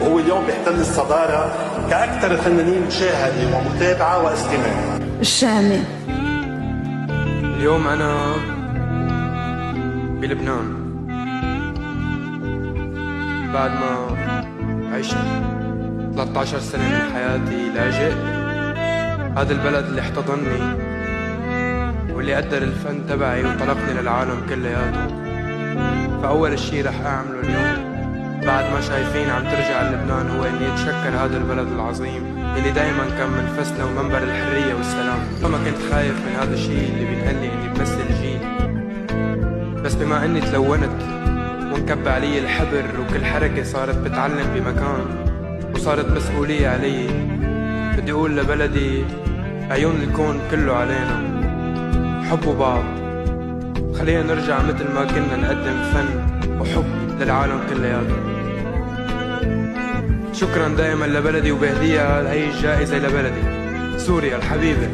وهو اليوم بيحتل الصدارة كأكثر الفنانين مشاهدة ومتابعة واستماع. الشامي. اليوم أنا بلبنان بعد ما عشت 13 سنة من حياتي لاجئ. هذا البلد اللي احتضنني واللي قدر الفن تبعي وطلقني للعالم كلياته. فأول شي رح أعمله اليوم بعد ما شايفين عم ترجع لبنان هو إني أتشكر هذا البلد العظيم اللي دايما كان منفسنا ومنبر الحرية والسلام. فما كنت خايف من هذا الشي اللي بينقلي إني بمثل جيل، بس بما إني تلونت وانكب علي الحبر وكل حركة صارت بتعلم بمكان وصارت مسؤولية علي، بدي أقول لبلدي عيون الكون كله علينا، حبوا بعض، خلينا نرجع مثل ما كنا نقدم فن وحب للعالم كلياته. شكرا دائما لبلدي وبهدية هاي الجائزة لبلدي سوريا الحبيبة.